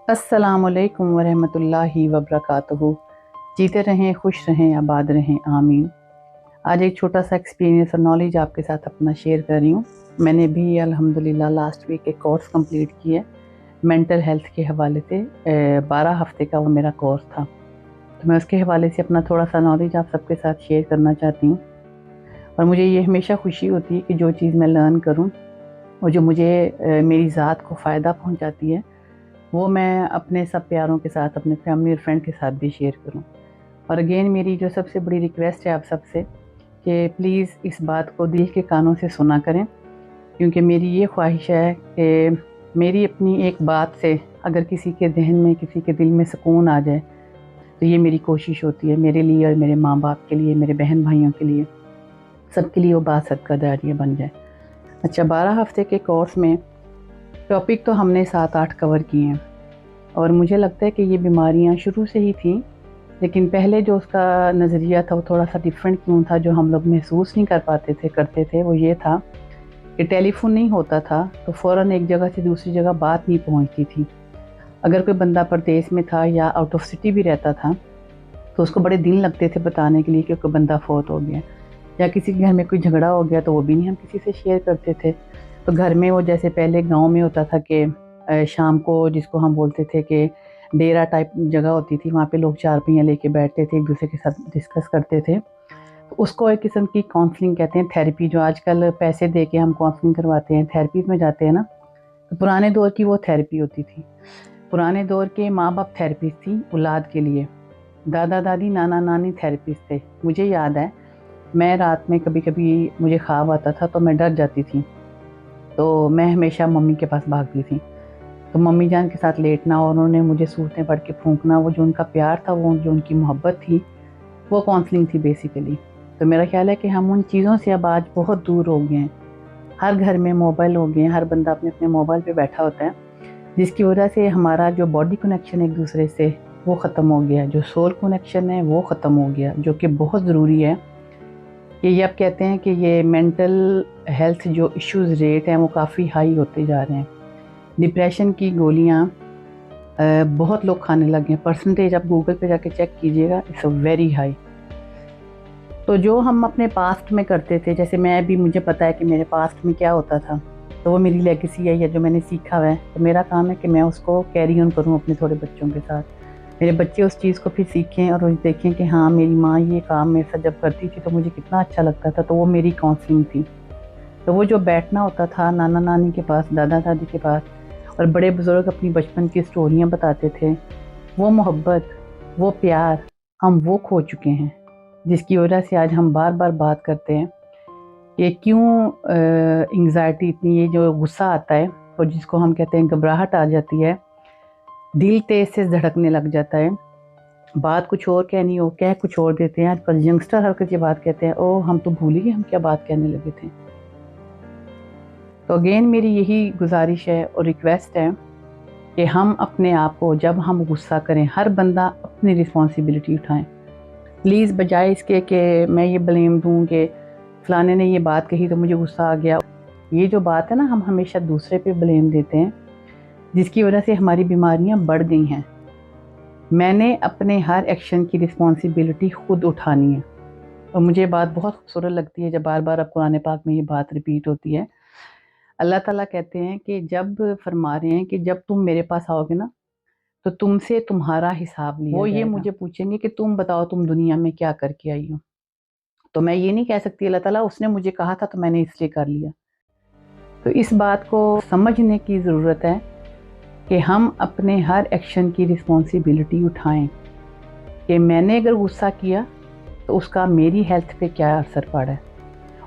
अस्सलाम वालेकुम वरहमतुल्लाहि वबरकातुहू। जीते रहें, खुश रहें, आबाद रहें, आमीन। आज एक छोटा सा एक्सपीरियंस और नॉलेज आपके साथ अपना शेयर कर रही हूँ। मैंने भी अल्हम्दुलिल्लाह लास्ट वीक एक कोर्स कंप्लीट किया है मेंटल हेल्थ के हवाले से। 12 हफ्ते का वो मेरा कोर्स था, तो मैं उसके हवाले से अपना थोड़ा सा नॉलेज आप सबके साथ शेयर करना चाहती हूँ। और मुझे ये हमेशा खुशी होती है कि जो चीज़ मैं लर्न करूँ और जो मुझे मेरी ज़ात को फ़ायदा पहुँचाती है, वो मैं अपने सब प्यारों के साथ, अपने फैमिली और फ्रेंड के साथ भी शेयर करूं। और अगेन मेरी जो सबसे बड़ी रिक्वेस्ट है आप सबसे कि प्लीज़ इस बात को दिल के कानों से सुना करें, क्योंकि मेरी ये ख्वाहिश है कि मेरी अपनी एक बात से अगर किसी के जहन में, किसी के दिल में सुकून आ जाए, तो ये मेरी कोशिश होती है मेरे लिए और मेरे माँ बाप के लिए, मेरे बहन भाइयों के लिए, सबके लिए वो बात सदका जारिया बन जाए। अच्छा, 12 हफ्ते के कोर्स में टॉपिक तो हमने 7-8 कवर किए हैं, और मुझे लगता है कि ये बीमारियां शुरू से ही थी, लेकिन पहले जो उसका नज़रिया था वो थोड़ा सा डिफरेंट क्यों था, जो हम लोग महसूस नहीं कर पाते थे, करते थे, वो ये था कि टेलीफोन नहीं होता था तो फ़ौरन एक जगह से दूसरी जगह बात नहीं पहुंचती थी। अगर कोई बंदा परदेश में था या आउट ऑफ सिटी भी रहता था तो उसको बड़े दिन लगते थे बताने के लिए कि कोई बंदा फौत हो गया, या किसी के घर में कोई झगड़ा हो गया तो वो भी नहीं हम किसी से शेयर करते थे। तो घर में वो जैसे पहले गांव में होता था कि शाम को, जिसको हम बोलते थे कि डेरा टाइप जगह होती थी, वहाँ पे लोग चारपाइयाँ लेके बैठते थे, एक दूसरे के साथ डिस्कस करते थे। तो उसको एक किस्म की काउंसलिंग कहते हैं, थेरेपी। जो आजकल पैसे दे के हम काउंसलिंग करवाते हैं, थेरेपी में जाते हैं ना, तो पुराने दौर की वो थेरेपी होती थी। पुराने दौर के माँ बाप थेरेपिस्ट थी औलाद के लिए, दादा दादी नाना नानी थेरेपिस्ट थे। मुझे याद है, मैं रात में कभी कभी मुझे ख्वाब आता था तो मैं डर जाती थी, तो मैं हमेशा मम्मी के पास भागती थी। तो मम्मी जान के साथ लेटना और उन्होंने मुझे सूरतें पढ़ के फूंकना, वो जो उनका प्यार था, वो जो उनकी मोहब्बत थी, वो काउंसलिंग थी बेसिकली। तो मेरा ख्याल है कि हम उन चीज़ों से अब आज बहुत दूर हो गए हैं। हर घर में मोबाइल हो गए हैं, हर बंदा अपने अपने मोबाइल पे बैठा होता है, जिसकी वजह से हमारा जो बॉडी कनेक्शन एक दूसरे से वो ख़त्म हो गया, जो सोल कनेक्शन है वो ख़त्म हो गया, जो कि बहुत ज़रूरी है। कि ये अब कहते हैं कि ये मेंटल हेल्थ जो इश्यूज़ रेट हैं वो काफ़ी हाई होते जा रहे हैं। डिप्रेशन की गोलियाँ बहुत लोग खाने लगे हैं। परसेंटेज आप गूगल पे जाके चेक कीजिएगा, इट्स वेरी हाई। तो जो हम अपने पास्ट में करते थे, जैसे मैं भी, मुझे पता है कि मेरे पास्ट में क्या होता था, तो वो मेरी लेगेसी है या जो मैंने सीखा हुआ है, तो मेरा काम है कि मैं उसको कैरी ऑन करूँ अपने थोड़े बच्चों के साथ। मेरे बच्चे उस चीज़ को फिर सीखें और देखें कि हाँ, मेरी माँ ये काम मेरे साथ जब करती थी तो मुझे कितना अच्छा लगता था। तो वो मेरी काउंसलिंग थी। तो वो जो बैठना होता था नाना नानी के पास, दादा दादी के पास, और बड़े बुजुर्ग अपनी बचपन की स्टोरियाँ बताते थे, वो मोहब्बत, वो प्यार, हम वो खो चुके हैं। जिसकी वजह से आज हम बार बार बात करते हैं कि क्यों एंग्जाइटी इतनी, ये जो गुस्सा आता है और जिसको हम कहते हैं घबराहट आ जाती है, दिल तेज से धड़कने लग जाता है, बात कुछ और कहनी हो कह कुछ और देते हैं। आजकल यंगस्टर हर किसी बात कहते हैं, ओ हम तो भूल ही गए हम क्या बात कहने लगे थे। तो अगेन मेरी यही गुजारिश है और रिक्वेस्ट है कि हम अपने आप को, जब हम गुस्सा करें, हर बंदा अपनी रिस्पॉन्सिबिलिटी उठाएं प्लीज़, बजाय इसके कि मैं ये ब्लेम दूँ कि फ़लाने ने ये बात कही तो मुझे गुस्सा आ गया। ये जो बात है ना, हम हमेशा दूसरे पे ब्लेम देते हैं, जिसकी वजह से हमारी बीमारियां बढ़ गई हैं। मैंने अपने हर एक्शन की रिस्पॉन्सिबिलिटी खुद उठानी है। और मुझे बात बहुत खूबसूरत लगती है जब बार बार अब कुरान पाक में ये बात रिपीट होती है। अल्लाह ताला कहते हैं कि, जब फरमा रहे हैं कि जब तुम मेरे पास आओगे ना, तो तुमसे तुम्हारा हिसाब लिया वो जाएगा। ये मुझे पूछेंगे कि तुम बताओ तुम दुनिया में क्या करके आई हो। तो मैं ये नहीं कह सकती अल्लाह ताला उसने मुझे कहा था तो मैंने इसलिए कर लिया। तो इस बात को समझने की ज़रूरत है कि हम अपने हर एक्शन की रिस्पॉन्सिबिलिटी उठाएं कि मैंने अगर गुस्सा किया तो उसका मेरी हेल्थ पे क्या असर पड़ा है,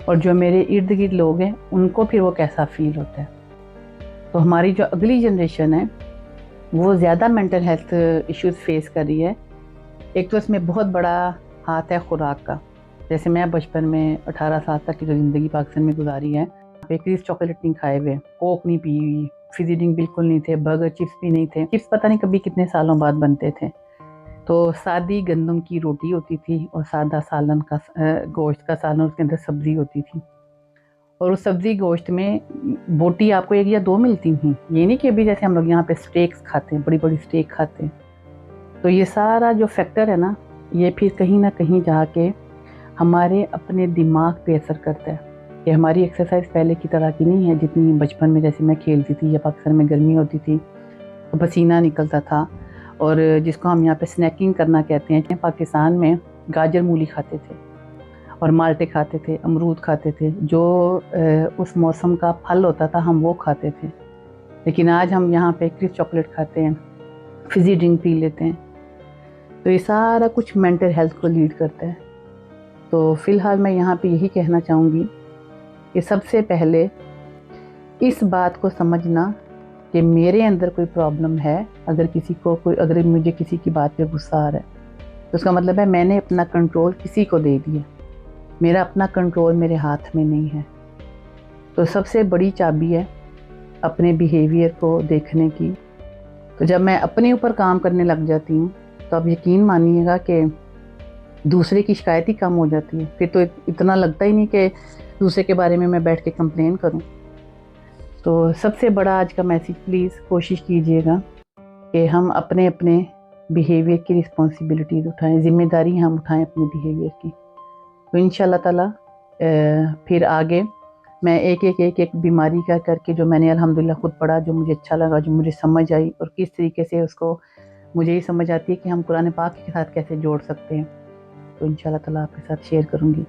और जो मेरे इर्द गिर्द लोग हैं उनको फिर वो कैसा फील होता है। तो हमारी जो अगली जनरेशन है वो ज़्यादा मेंटल हेल्थ इश्यूज़ फेस कर रही है। एक तो इसमें बहुत बड़ा हाथ है खुराक का। जैसे मैं बचपन में 18 साल तक की जो ज़िंदगी पाकिस्तान में गुजारी है, बेकरीज चॉकलेट नहीं खाए हुए, कोक नहीं पी हुई, फिजी ड्रिंक बिल्कुल नहीं थे, बर्गर चिप्स भी नहीं थे। चिप्स पता नहीं कभी कितने सालों बाद बनते थे। तो सादी गंदम की रोटी होती थी और सादा सालन का गोश्त का सालन, उसके अंदर सब्ज़ी होती थी। और उस सब्ज़ी गोश्त में बोटी आपको 1 या 2 मिलती थी। ये नहीं कि अभी जैसे हम लोग यहाँ पे स्टेक्स खाते हैं, बड़ी-बड़ी स्टेक खाते हैं। तो ये सारा जो फैक्टर है ना, ये फिर कहीं ना कहीं जाके हमारे अपने दिमाग पे असर करता है। कि हमारी एक्सरसाइज पहले की तरह की नहीं है, जितनी बचपन में जैसे मैं खेलती थी या पाकिस्तान में गर्मी होती थी तो पसीना निकलता था, और जिसको हम यहाँ पे स्नैकिंग करना कहते हैं। पाकिस्तान में गाजर मूली खाते थे और माल्टे खाते थे, अमरूद खाते थे, जो उस मौसम का फल होता था हम वो खाते थे। लेकिन आज हम यहाँ पे क्रिस्प चॉकलेट खाते हैं, फिज़ी ड्रिंक पी लेते हैं। तो ये सारा कुछ मेंटल हेल्थ को लीड करता है। तो फ़िलहाल मैं यहाँ पे यही कहना चाहूँगी कि सबसे पहले इस बात को समझना कि मेरे अंदर कोई प्रॉब्लम है। अगर मुझे किसी की बात पे गुस्सा आ रहा है तो उसका मतलब है मैंने अपना कंट्रोल किसी को दे दिया। मेरा अपना कंट्रोल मेरे हाथ में नहीं है। तो सबसे बड़ी चाबी है अपने बिहेवियर को देखने की। तो जब मैं अपने ऊपर काम करने लग जाती हूँ तो आप यकीन मानिएगा कि दूसरे की शिकायत ही कम हो जाती है। फिर तो इतना लगता ही नहीं कि दूसरे के बारे में मैं बैठ के कंप्लेन करूँ। तो सबसे बड़ा आज का मैसेज, प्लीज़ कोशिश कीजिएगा कि हम अपने अपने बिहेवियर की रिस्पॉन्सिबिलिटीज़ उठाएं, ज़िम्मेदारी हम उठाएं अपने बिहेवियर की। तो इंशाल्लाह ताला फिर आगे मैं एक बीमारी का करके जो मैंने अल्हम्दुलिल्लाह खुद पढ़ा, जो मुझे अच्छा लगा, जो मुझे समझ आई, और किस तरीके से उसको मुझे ये समझ आती है कि हम कुरान पाक के साथ कैसे जोड़ सकते हैं, तो इंशाल्लाह ताला आपके साथ शेयर करूँगी।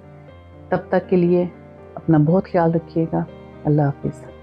तब तक के लिए अपना बहुत ख्याल रखिएगा। अल्लाह हाफ़िज़।